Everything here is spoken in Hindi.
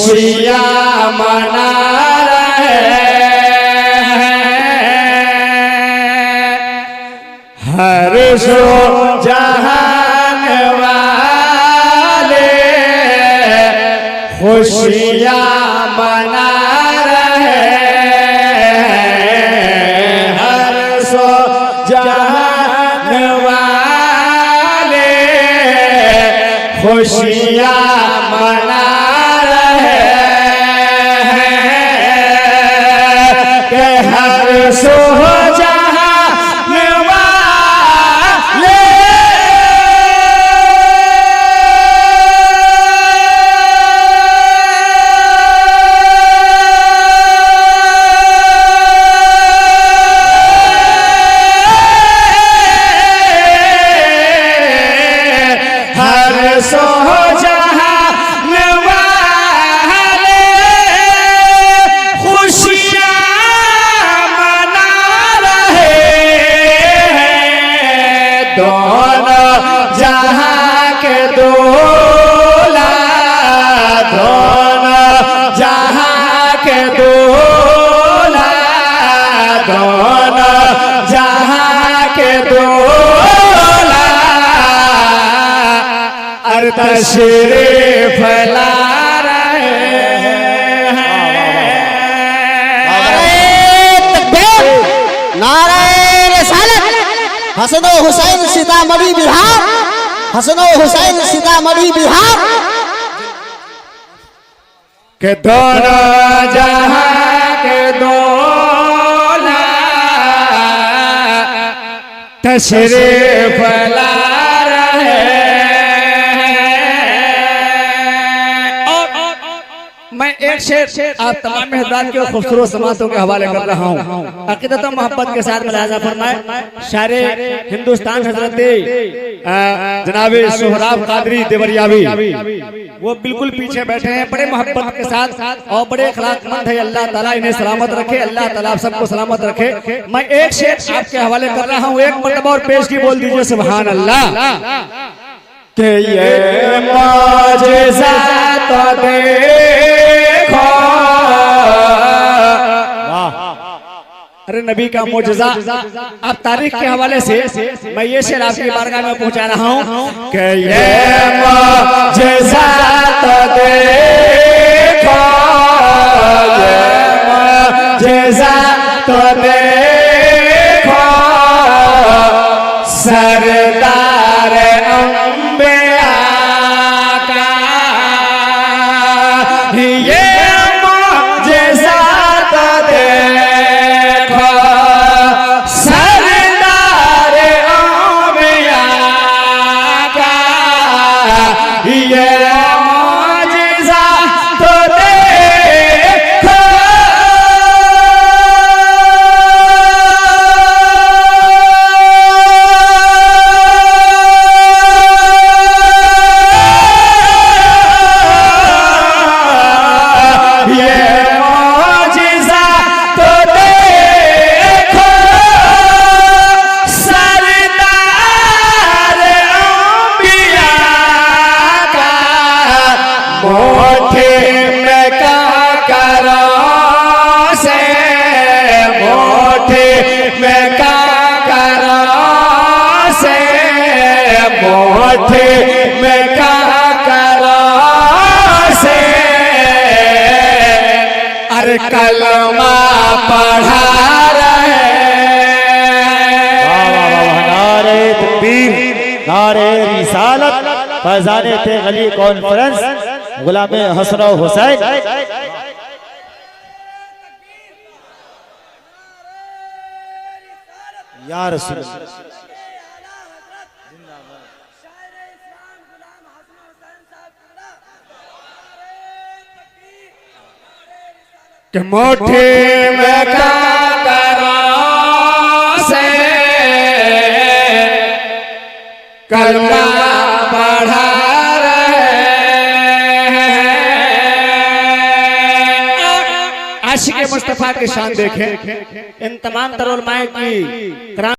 खुशियाँ मना रहे हर सो जहान वाले खुशियाँ मना रहे हर सो जहान वाले खुशियाँ मना रहे कि हर सो तशरीफ ला रहे नारे रिसालत हसन हुसैन सीतामढ़ी बिहार हसन हुसैन सीतामढ़ी बिहार के दोनों जहां के दोला तशरीफ ला रहे मैं एक शेर आप तमाम हज़रात के खूबसूरत समातों के हवाले कर रहा हूँ। अक़ीदत और मोहब्बत के साथ मुलाज़ा फरमाए शारे हिंदुस्तान हज़रत जनाब सोहराब कादरी देवरियावी वो बिल्कुल पीछे बैठे हैं बड़े मोहब्बत के साथ और बड़े अखलाक़मंद है। अल्लाह ताला इन्हें सलामत रखे, अल्लाह ताला आप सबको सलामत रखे। मैं एक शेर आपके हवाले कर रहा हूँ, एक मरतबा और पेश की बोल दीजिए सुभान अल्लाह। के ये मौजिज़ा तो देखो, अरे नबी का मौजिज़ा अब तारीख के हवाले से मैं ये शेर आपकी बारगाह में पहुंचा रहा हूं कि ये मौजिज़ा तो देखो, ये मौजिज़ा तो देखो, सरदार अंबिया का ये मौजिज़ा तो देखो, सरदार अंबिया का ये मौजिज़ा तो देखो। कलमा पढ़ा रहे नारे तकबीर नारे रिसालत फैज़ाने तेगली कॉन्फ्रेंस गुलाम हसन हुसैन या रसूल कि मोठे में का करा से कलमा पढ़ा रहे आशिक़ मुस्तफ़ा की शान देखें। इन तमाम तरोलमाए की